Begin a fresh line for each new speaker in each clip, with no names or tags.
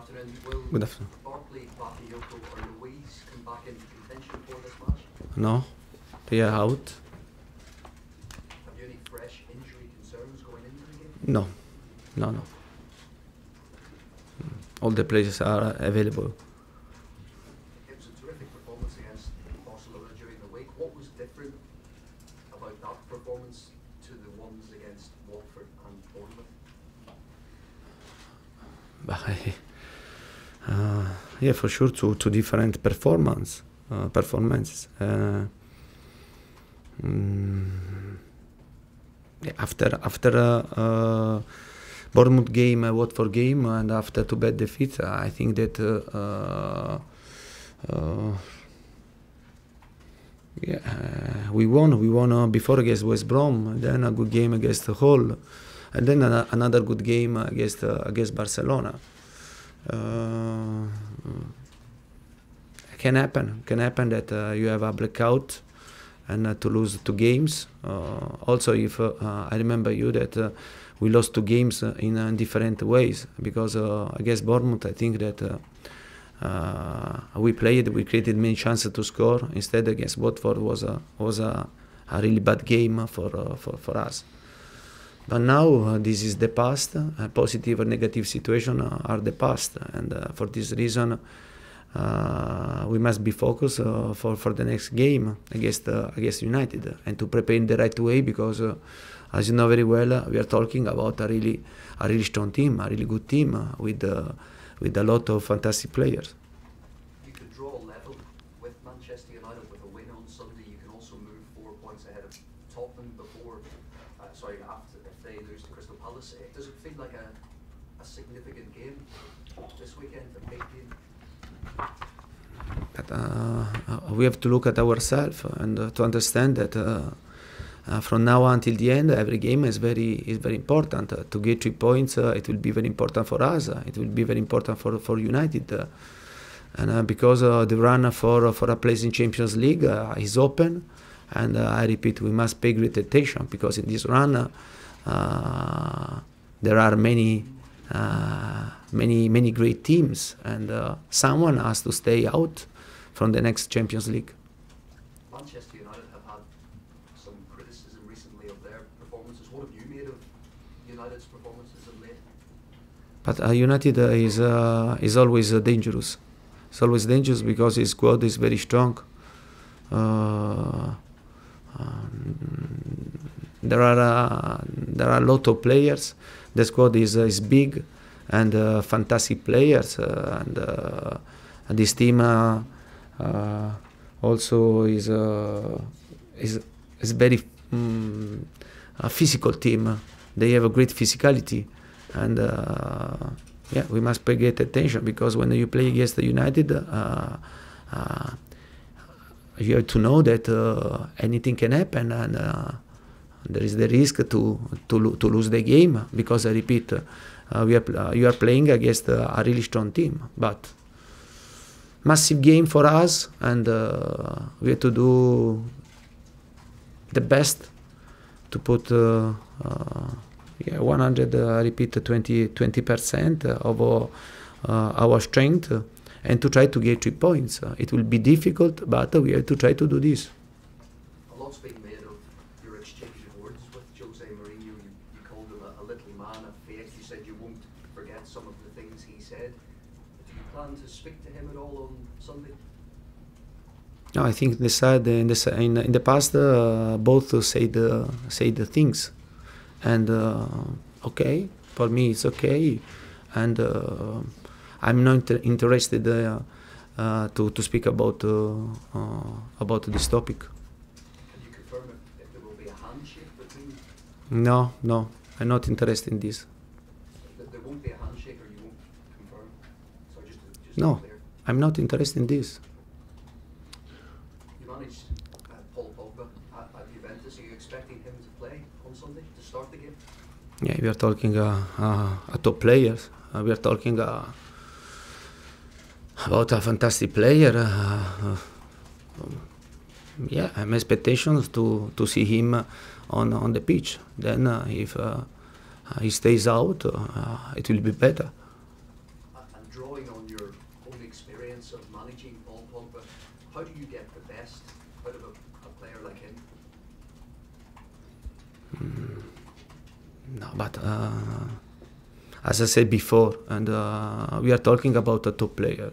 afternoon. Will
Good afternoon.
Barkley, Bakayoko or Louise come back into contention for this match?
No, they are out.
Have you any fresh injury concerns going into the game?
No, no. All the players are available.
It was a terrific performance against Barcelona during the week. What was different about that performance to the ones against Watford and Bournemouth?
Yeah, for sure, two different performances. Yeah, after Bournemouth game, Watford game, and after two bad defeats, I think that we won before against West Brom, then a good game against Hull, and then another good game against Barcelona. Can happen that you have a blackout and to lose two games. Also, if I remember you that we lost two games in different ways, because against Bournemouth I think that we created many chances to score. Instead, against Watford was a really bad game for us. But now this is the past. Positive or negative situation are the past, and for this reason we must be focused for the next game against United, and to prepare in the right way, because as you know very well, we are talking about a really strong team, a really good team with a lot of fantastic players.
You could draw a level with Manchester United with a win on Sunday. You can also move 4 points ahead of Tottenham after if they lose to Crystal Palace. Does it feel like a significant game this weekend, a big game?
But we have to look at ourselves and to understand that from now until the end, every game is very important. To get 3 points, it will be very important for us. It will be very important for United, and because the run for a place in Champions League is open. And I repeat, we must pay great attention, because in this run there are many great teams, and someone has to stay out from the next Champions League.
Manchester United have had some criticism recently of their performances. What have you made of United's performances of late?
But United is always dangerous. It's always dangerous because his squad is very strong. There are a lot of players. The squad is big, and fantastic players, and this team also is very a physical team. They have a great physicality, and yeah, we must pay great attention, because when you play against the United, you have to know that anything can happen, and there is the risk to lose the game, because I repeat, you are playing against a really strong team. But massive game for us, and we have to do the best to put 20% of our strength, and to try to get 3 points. It will be difficult, but we have to try to do this.
A lot's been made of your exchange of words with Jose Mourinho. You called him a little man, a fake. You said you won't forget some of the things he said. Do you plan to speak to him at all on Sunday?
No, I think in the past both said the things, and okay, for me it's okay, and I'm not interested to speak about this topic.
Can you confirm if there will be a handshake between?
No, I'm not interested in this.
There won't be a handshake, or you won't confirm? So just
No,
clear.
I'm not interested in this.
You managed Pogba at Juventus. Are you expecting him to play on Sunday to start the game?
Yeah, we are talking top players. We are talking about a fantastic player. Yeah, I'm expectations to see him on the pitch. Then if he stays out, it will be better.
And drawing How do you get the best out of a player like him?
No, but as I said before, and we are talking about a top player,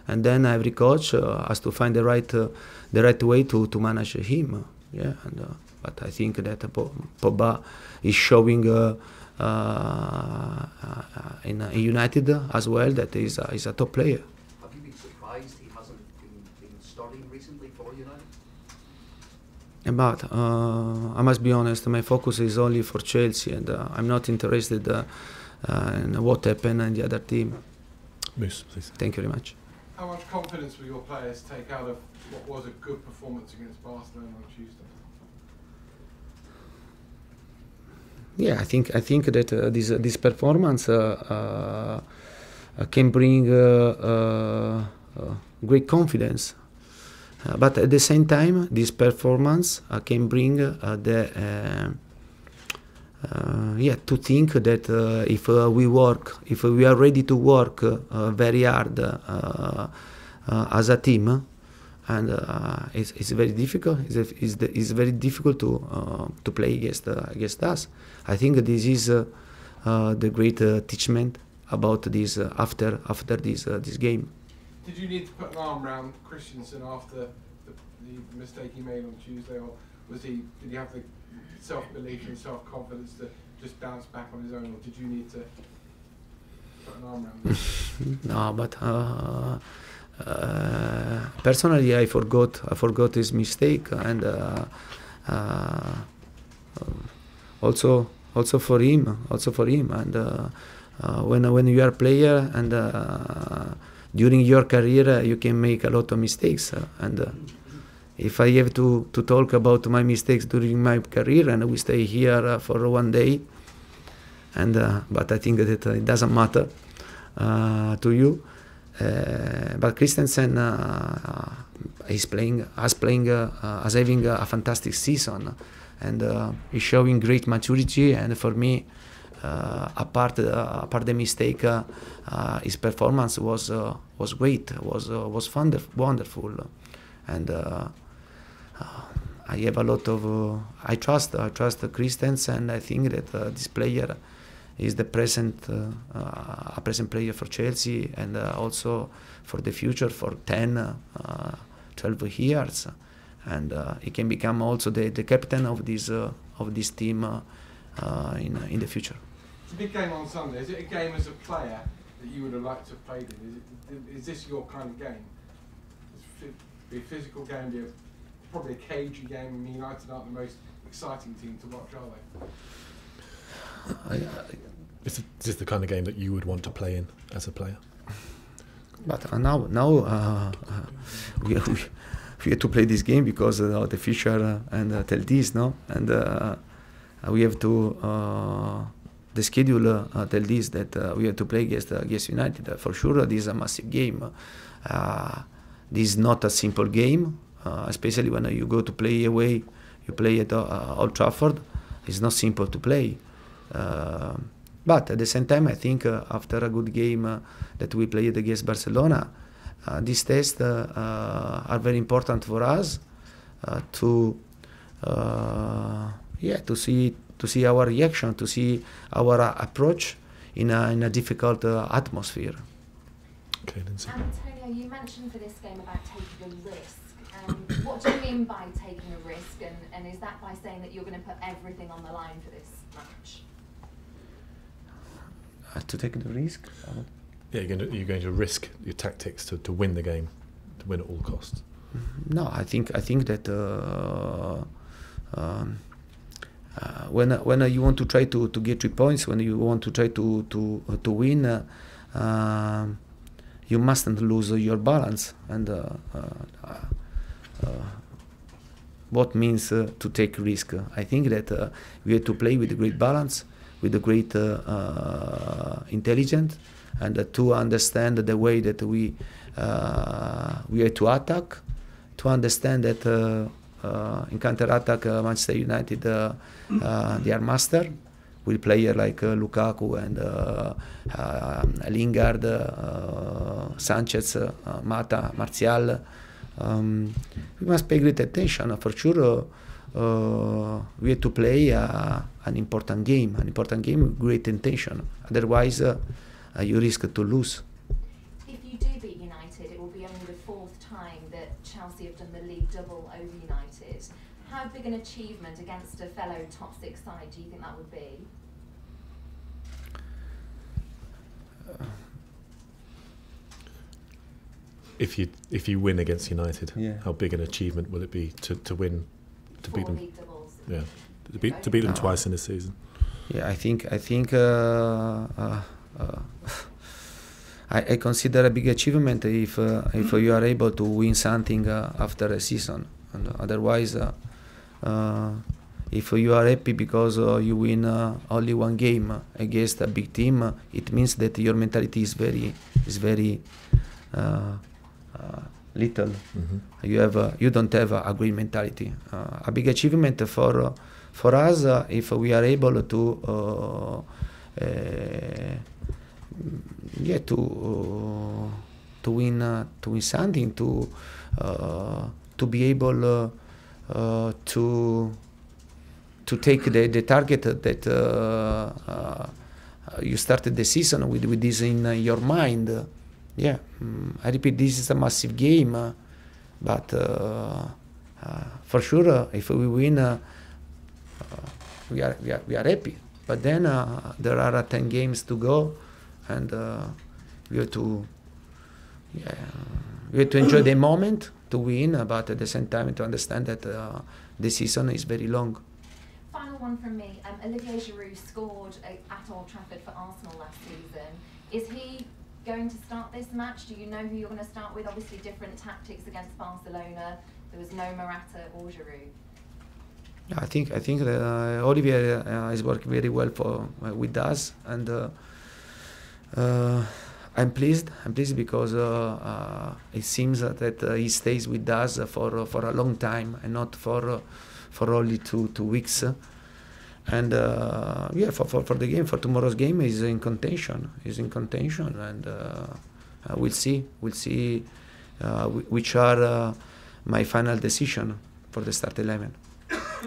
and then every coach has to find the right way to manage him. Yeah, but I think that Pogba is showing in United as well that he's a top player.
Have you been surprised he hasn't been starting recently for United?
But I must be honest, my focus is only for Chelsea, and I'm not interested in what happened in the other team.
Moose, please.
Thank you very much.
How much confidence will your players take out of what was a good performance against Barcelona on Tuesday?
Yeah, I think that this performance can bring great confidence. But at the same time, this performance can bring to think that if we are ready to work very hard as a team, and it's very difficult. It's very difficult to play against us. I think this is the great teachment about this after this game.
Did you need to put an arm around Christensen after the mistake he made on Tuesday, or did he have the self-belief and self-confidence to just bounce back on his own, or did you need to put an arm around him?
No, but personally, I forgot his mistake, and also for him, and when you are a player and during your career you can make a lot of mistakes, and if I have to talk about my mistakes during my career, and we stay here for one day, and but I think that it doesn't matter to you. But Christensen is having a fantastic season, and is showing great maturity. And for me, apart the mistake, his performance was great, was wonderful, and I have a lot of I trust Christensen. I think that this player is the present player for Chelsea, and also for the future, for 10, 12 years, and he can become also the captain of this team in the future.
It's a big game on Sunday. Is it a game as a player that you would have liked to have played in? Is this your kind of game? Be a physical game, probably a cagey game, and United aren't the most exciting team to watch, are they?
Is this the kind of game that you would want to play in as a player?
But now we have to play this game because the Fisher and tell this, no, and we have to the schedule tell this that we have to play against United. For sure, this is a massive game. This is not a simple game, especially when you go to play away. You play at Old Trafford. It's not simple to play. But at the same time, I think after a good game that we played against Barcelona, these tests are very important for us to see our reaction, to see our approach in a difficult atmosphere.
Okay, Lindsay.
Antonio, you mentioned for this game about taking a risk. What do you mean by taking a risk, and is that by saying that you're going to put everything on the line for this match?
To take the risk?
Yeah, you're going to risk your tactics to win the game, to win at all costs.
No, I think that when you want to try to get 3 points, when you want to try to win, you mustn't lose your balance. And what means to take risk? I think that we have to play with a great balance, with a great intelligence, and to understand the way that we have to attack, to understand that in counter-attack Manchester United they are master with players like Lukaku and Lingard, Sanchez, Mata, Martial. We must pay great attention. For sure, we have to play an important game with great intention. Otherwise, you risk to lose.
If you do beat United, it will be only the 4th time that Chelsea have done the league double over United. How big an achievement against a fellow top 6 side do you think that would be?
If you win against United,
Yeah.
how big an achievement will it be to win, to beat
4
them?
league doubles.
Yeah, to beat them
No.
twice in this season.
Yeah, I think I consider a big achievement if you are able to win something after a season. And otherwise, if you are happy because you win only one game against a big team, it means that your mentality is very little.
Mm-hmm.
You don't have a great mentality. A big achievement for us if we are able to win something, to be able to take the target that you started the season with this in your mind. Yeah, I repeat, this is a massive game, but for sure, if we win, we are happy. But then there are 10 games to go, and we have to enjoy the moment to win, but at the same time to understand that the season is very long.
Final one from me. Olivier Giroud scored at Old Trafford for Arsenal last season. Is he going to start this match? Do you know who you're going to start with? Obviously different tactics against Barcelona. There was no Morata or Giroud.
I think that Olivier is working very well with us, and I'm pleased because it seems that he stays with us for a long time and not for only two weeks. And for the game, for tomorrow's game, is in contention. And we'll see which are my final decision for the start 11.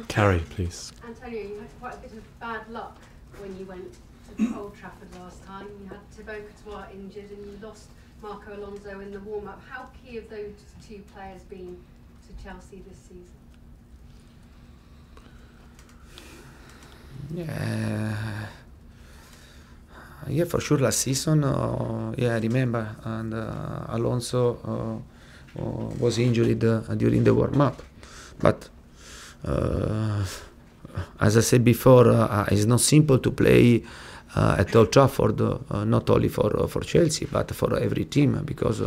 Carrie, please.
Antonio, you had quite a bit of bad luck when you went to Old Trafford last time. You had Thibaut Courtois injured and you lost Marco Alonso in the warm-up. How key have those 2 players been to Chelsea this season?
Yeah, for sure. Last season, I remember, and Alonso was injured during the warm-up. But as I said before, it's not simple to play at Old Trafford, not only for Chelsea, but for every team, because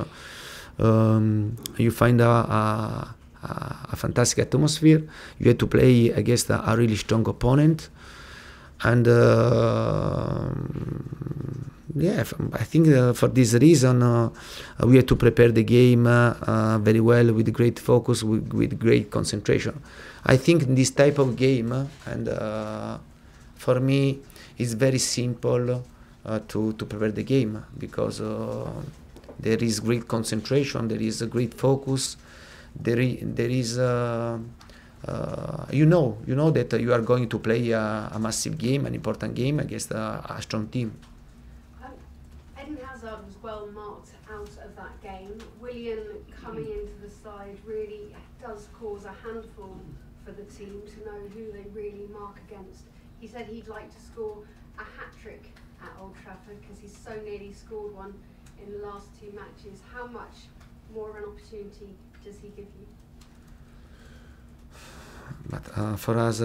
you find a fantastic atmosphere. You have to play against a really strong opponent. And I think for this reason we have to prepare the game very well, with great focus, with great concentration. I think in this type of game, and for me, it's very simple to prepare the game, because there is great concentration, there is a great focus, there is you know that you are going to play a massive game, an important game against a strong team.
Eden Hazard was well marked out of that game. Willian coming into the side really does cause a handful for the team to know who they really mark against. He said he'd like to score a hat-trick at Old Trafford because he's so nearly scored one in the last 2 matches. How much more of an opportunity does he give you?
But for us,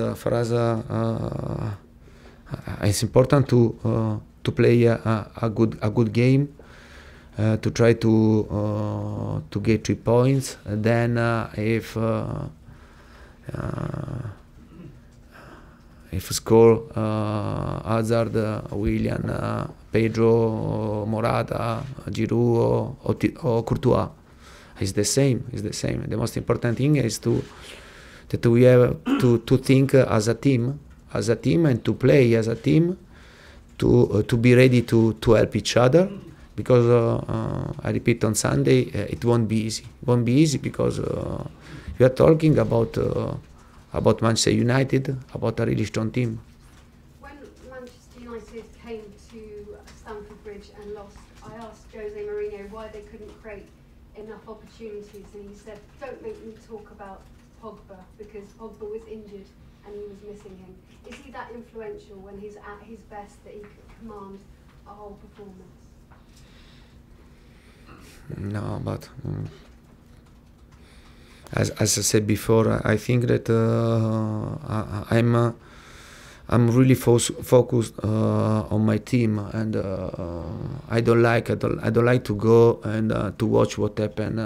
it's important to play a good game, to try to get 3 points. And then if score Hazard, Willian, Pedro, Morata, Giroud, or Courtois, it's the same. The most important thing is that we have to think as a team, and to play as a team, to be ready to help each other, because I repeat, on Sunday it won't be easy. It won't be easy because we are talking about Manchester United, about a really strong team.
When Manchester United came to Stamford Bridge and lost, I asked Jose Mourinho why they couldn't create enough opportunities, and he said, "Don't make me talk about Pogba, because Pogba was injured and he was missing him." Is he that influential when he's at his best that he could command a whole performance?
No, but as I said before, I think that I'm really focused on my team, and I don't like to go and to watch what happened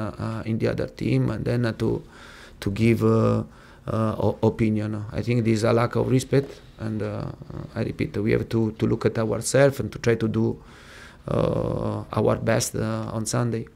in the other team, and then to give opinion. I think this is a lack of respect, and I repeat, we have to look at ourselves and to try to do our best on Sunday.